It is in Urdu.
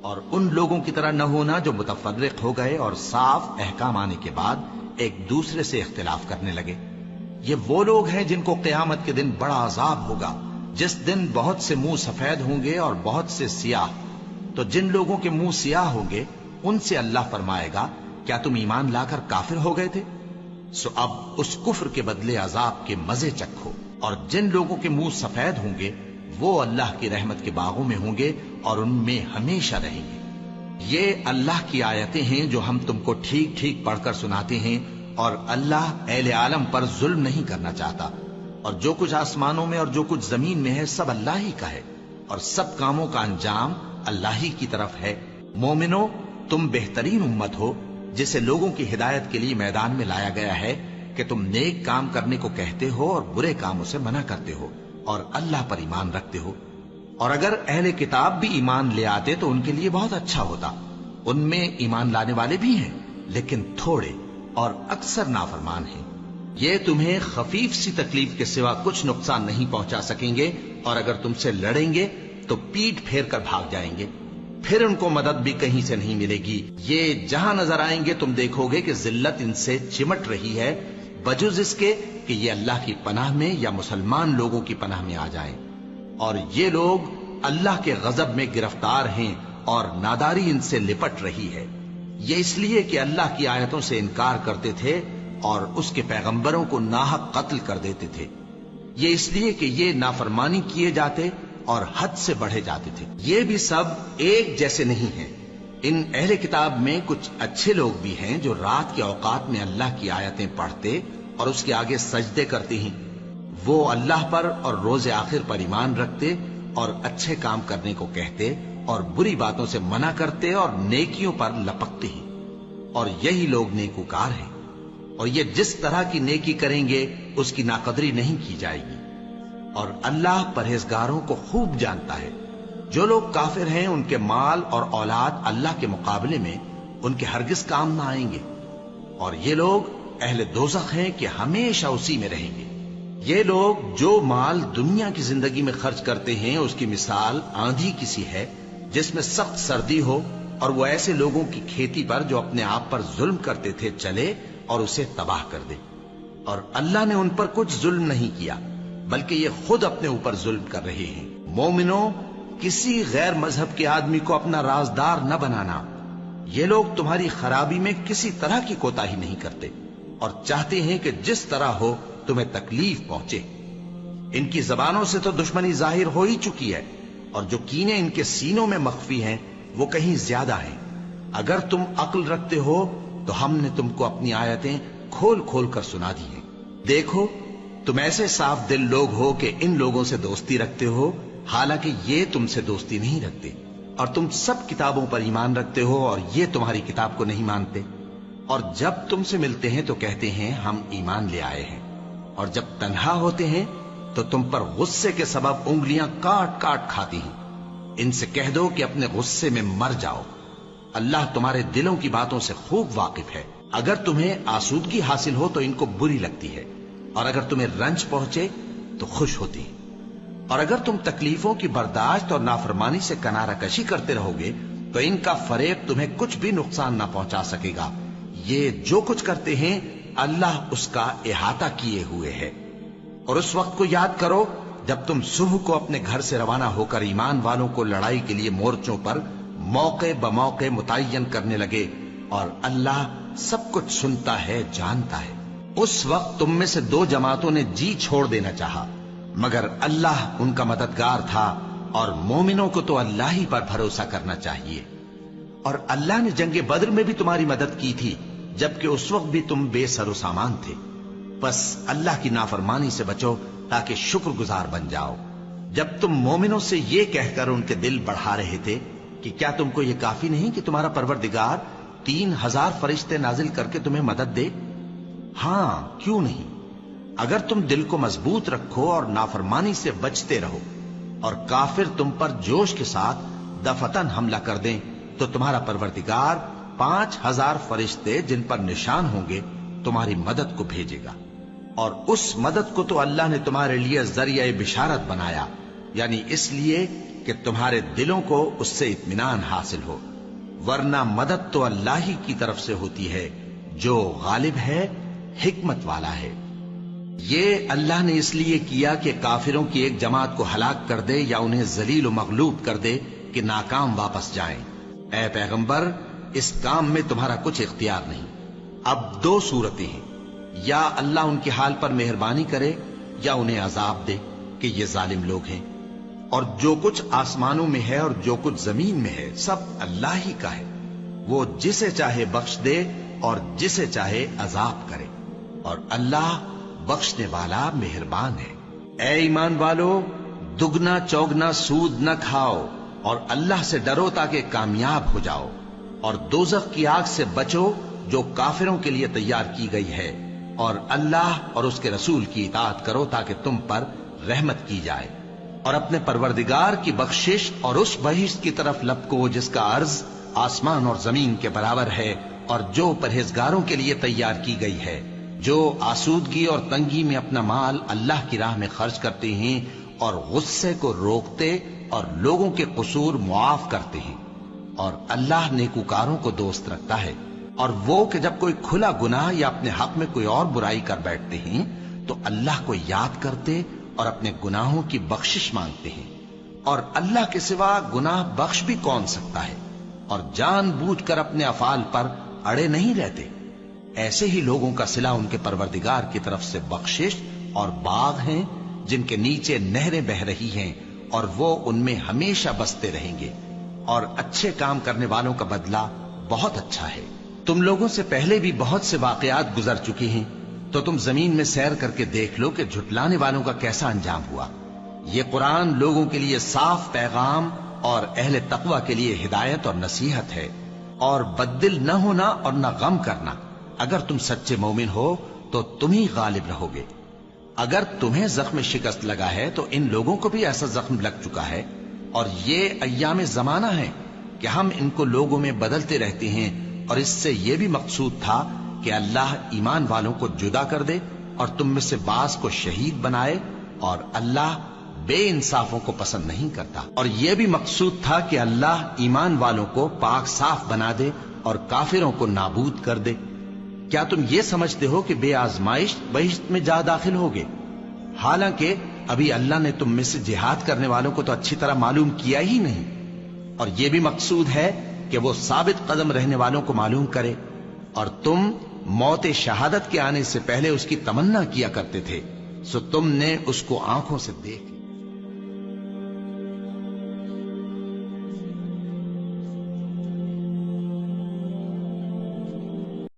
اور ان لوگوں کی طرح نہ ہونا جو متفرق ہو گئے اور صاف احکام آنے کے بعد ایک دوسرے سے اختلاف کرنے لگے۔ یہ وہ لوگ ہیں جن کو قیامت کے دن بڑا عذاب ہوگا، جس دن بہت سے منہ سفید ہوں گے اور بہت سے سیاہ۔ تو جن لوگوں کے منہ سیاہ ہوں گے ان سے اللہ فرمائے گا کیا تم ایمان لا کر کافر ہو گئے تھے؟ سو اب اس کفر کے بدلے عذاب کے مزے چکھو۔ اور جن لوگوں کے منہ سفید ہوں گے وہ اللہ کی رحمت کے باغوں میں ہوں گے اور ان میں ہمیشہ رہیں گے۔ یہ اللہ کی آیتیں ہیں جو ہم تم کو ٹھیک ٹھیک پڑھ کر سناتے ہیں، اور اللہ اہل عالم پر ظلم نہیں کرنا چاہتا، اور جو کچھ آسمانوں میں اور جو کچھ زمین میں ہے سب اللہ ہی کا ہے، اور سب کاموں کا انجام اللہ ہی کی طرف ہے۔ مومنو، تم بہترین امت ہو جسے لوگوں کی ہدایت کے لیے میدان میں لایا گیا ہے کہ تم نیک کام کرنے کو کہتے ہو اور برے کاموں سے منع کرتے ہو اور اللہ پر ایمان رکھتے ہو۔ اور اگر اہل کتاب بھی ایمان لے آتے تو ان کے لیے بہت اچھا ہوتا۔ ان میں ایمان لانے والے بھی ہیں لیکن تھوڑے اور اکثر نافرمان ہیں۔ یہ تمہیں خفیف سی تکلیف کے سوا کچھ نقصان نہیں پہنچا سکیں گے، اور اگر تم سے لڑیں گے تو پیٹ پھیر کر بھاگ جائیں گے، پھر ان کو مدد بھی کہیں سے نہیں ملے گی۔ یہ جہاں نظر آئیں گے تم دیکھو گے کہ ذلت ان سے چمٹ رہی ہے، بجز اس کے کہ یہ اللہ کی پناہ میں یا مسلمان لوگوں کی پناہ میں آ جائیں۔ اور یہ لوگ اللہ کے غضب میں گرفتار ہیں اور ناداری ان سے لپٹ رہی ہے۔ یہ اس لیے کہ اللہ کی آیتوں سے انکار کرتے تھے اور اس کے پیغمبروں کو ناحق قتل کر دیتے تھے۔ یہ اس لیے کہ یہ نافرمانی کیے جاتے اور حد سے بڑھے جاتے تھے۔ یہ بھی سب ایک جیسے نہیں ہیں۔ ان اہل کتاب میں کچھ اچھے لوگ بھی ہیں جو رات کے اوقات میں اللہ کی آیتیں پڑھتے اور اس کے آگے سجدے کرتے ہیں۔ وہ اللہ پر اور روز آخر پر ایمان رکھتے اور اچھے کام کرنے کو کہتے اور بری باتوں سے منع کرتے اور نیکیوں پر لپکتے ہیں، اور یہی لوگ نیکوکار ہیں۔ اور یہ جس طرح کی نیکی کریں گے اس کی ناقدری نہیں کی جائے گی، اور اللہ پرہیزگاروں کو خوب جانتا ہے۔ جو لوگ کافر ہیں ان کے مال اور اولاد اللہ کے مقابلے میں ان کے ہرگز کام نہ آئیں گے، اور یہ لوگ اہل دوزخ ہیں کہ ہمیشہ اسی میں رہیں گے۔ یہ لوگ جو مال دنیا کی زندگی میں خرچ کرتے ہیں اس کی مثال آندھی کسی ہے جس میں سخت سردی ہو، اور وہ ایسے لوگوں کی کھیتی پر جو اپنے آپ پر ظلم کرتے تھے چلے اور اسے تباہ کر دے۔ اور اللہ نے ان پر کچھ ظلم نہیں کیا بلکہ یہ خود اپنے اوپر ظلم کر رہے ہیں۔ مومنو، کسی غیر مذہب کے آدمی کو اپنا رازدار نہ بنانا۔ یہ لوگ تمہاری خرابی میں کسی طرح کی کوتاہی نہیں کرتے اور چاہتے ہیں کہ جس طرح ہو تمہیں تکلیف پہنچے۔ ان کی زبانوں سے تو دشمنی ظاہر ہو ہی چکی ہے، اور جو کینے ان کے سینوں میں مخفی ہیں وہ کہیں زیادہ ہیں۔ اگر تم عقل رکھتے ہو تو ہم نے تم کو اپنی آیتیں کھول کھول کر سنا دی ہیں۔ دیکھو، تم ایسے صاف دل لوگ ہو کہ ان لوگوں سے دوستی رکھتے ہو حالانکہ یہ تم سے دوستی نہیں رکھتے، اور تم سب کتابوں پر ایمان رکھتے ہو اور یہ تمہاری کتاب کو نہیں مانتے، اور جب تم سے ملتے ہیں تو کہتے ہیں ہم ایمان لے آئے ہیں، اور جب تنہا ہوتے ہیں تو تم پر غصے کے سبب انگلیاں کاٹ کاٹ کھاتی ہیں۔ ان سے کہہ دو کہ اپنے غصے میں مر جاؤ، اللہ تمہارے دلوں کی باتوں سے خوب واقف ہے۔ اگر تمہیں آسودگی حاصل ہو تو ان کو بری لگتی ہے، اور اگر تمہیں رنج پہنچے تو خوش ہوتی ہے۔ اور اگر تم تکلیفوں کی برداشت اور نافرمانی سے کنارہ کشی کرتے رہو گے تو ان کا فریب تمہیں کچھ بھی نقصان نہ پہنچا سکے گا۔ یہ جو کچھ کرتے ہیں اللہ اس کا احاطہ کیے ہوئے ہے۔ اور اس وقت کو یاد کرو جب تم صبح کو اپنے گھر سے روانہ ہو کر ایمان والوں کو لڑائی کے لیے مورچوں پر موقع بموقع متعین کرنے لگے، اور اللہ سب کچھ سنتا ہے، جانتا ہے۔ اس وقت تم میں سے دو جماعتوں نے جی چھوڑ دینا چاہا، مگر اللہ ان کا مددگار تھا، اور مومنوں کو تو اللہ ہی پر بھروسہ کرنا چاہیے۔ اور اللہ نے جنگ بدر میں بھی تمہاری مدد کی تھی جبکہ اس وقت بھی تم بے سر و سامان تھے۔ بس اللہ کی نافرمانی سے بچو تاکہ شکر گزار بن جاؤ۔ جب تم مومنوں سے یہ کہہ کر ان کے دل بڑھا رہے تھے کہ کیا تم کو یہ کافی نہیں کہ تمہارا پروردگار 3000 فرشتے نازل کر کے تمہیں مدد دے؟ ہاں، کیوں نہیں؟ اگر تم دل کو مضبوط رکھو اور نافرمانی سے بچتے رہو، اور کافر تم پر جوش کے ساتھ دفتن حملہ کر دیں تو تمہارا پروردگار 5000 فرشتے جن پر نشان ہوں گے تمہاری مدد کو بھیجے گا۔ اور اس مدد کو تو اللہ نے تمہارے لیے ذریعہ بشارت بنایا، یعنی اس لیے کہ تمہارے دلوں کو اس سے اطمینان حاصل ہو، ورنہ مدد تو اللہ ہی کی طرف سے ہوتی ہے جو غالب ہے، حکمت والا ہے۔ یہ اللہ نے اس لیے کیا کہ کافروں کی ایک جماعت کو ہلاک کر دے یا انہیں ذلیل و مغلوب کر دے کہ ناکام واپس جائیں۔ اے پیغمبر، اس کام میں تمہارا کچھ اختیار نہیں۔ اب دو صورتیں ہیں، یا اللہ ان کے حال پر مہربانی کرے یا انہیں عذاب دے کہ یہ ظالم لوگ ہیں، اور جو کچھ آسمانوں میں ہے اور جو کچھ زمین میں ہے سب اللہ ہی کا ہے، وہ جسے چاہے بخش دے اور جسے چاہے عذاب کرے، اور اللہ بخشنے والا مہربان ہے۔ اے ایمان والو، دگنا چوگنا سود نہ کھاؤ اور اللہ سے ڈرو تاکہ کامیاب ہو جاؤ، اور دوزخ کی آگ سے بچو جو کافروں کے لیے تیار کی گئی ہے، اور اللہ اور اس کے رسول کی اطاعت کرو تاکہ تم پر رحمت کی جائے، اور اپنے پروردگار کی بخشش اور اس بہشت کی طرف لپکو جس کا عرض آسمان اور زمین کے برابر ہے، اور جو پرہیزگاروں کے لیے تیار کی گئی ہے، جو آسودگی اور تنگی میں اپنا مال اللہ کی راہ میں خرچ کرتے ہیں اور غصے کو روکتے اور لوگوں کے قصور معاف کرتے ہیں، اور اللہ نیکوکاروں کو دوست رکھتا ہے۔ اور وہ کہ جب کوئی کھلا گناہ یا اپنے حق میں کوئی اور برائی کر بیٹھتے ہیں تو اللہ کو یاد کرتے اور اپنے گناہوں کی بخشش مانگتے ہیں، اور اللہ کے سوا گناہ بخش بھی کون سکتا ہے، اور جان بوجھ کر اپنے افعال پر اڑے نہیں رہتے۔ ایسے ہی لوگوں کا صلہ ان کے پروردگار کی طرف سے بخشش اور باغ ہیں جن کے نیچے نہریں بہ رہی ہیں، اور وہ ان میں ہمیشہ بستے رہیں گے، اور اچھے کام کرنے والوں کا بدلہ بہت اچھا ہے۔ تم لوگوں سے پہلے بھی بہت سے واقعات گزر چکے ہیں، تو تم زمین میں سیر کر کے دیکھ لو کہ جھٹلانے والوں کا کیسا انجام ہوا۔ یہ قرآن لوگوں کے لیے صاف پیغام اور اہل تقوی کے لیے ہدایت اور نصیحت ہے، اور بددل نہ ہونا اور نہ غم کرنا۔ اگر تم سچے مومن ہو تو تم ہی غالب رہو گے۔ اگر تمہیں زخم شکست لگا ہے تو ان لوگوں کو بھی ایسا زخم لگ چکا ہے، اور یہ ایام زمانہ ہے کہ ہم ان کو لوگوں میں بدلتے رہتے ہیں، اور اس سے یہ بھی مقصود تھا کہ اللہ ایمان والوں کو جدا کر دے اور تم میں سے بعض کو شہید بنائے، اور اللہ بے انصافوں کو پسند نہیں کرتا۔ اور یہ بھی مقصود تھا کہ اللہ ایمان والوں کو پاک صاف بنا دے اور کافروں کو نابود کر دے۔ کیا تم یہ سمجھتے ہو کہ بے آزمائش بہشت میں جا داخل ہوگے؟ حالانکہ ابھی اللہ نے تم میں سے جہاد کرنے والوں کو تو اچھی طرح معلوم کیا ہی نہیں، اور یہ بھی مقصود ہے کہ وہ ثابت قدم رہنے والوں کو معلوم کرے، اور تم موت شہادت کے آنے سے پہلے اس کی تمنا کیا کرتے تھے، سو تم نے اس کو آنکھوں سے دیکھ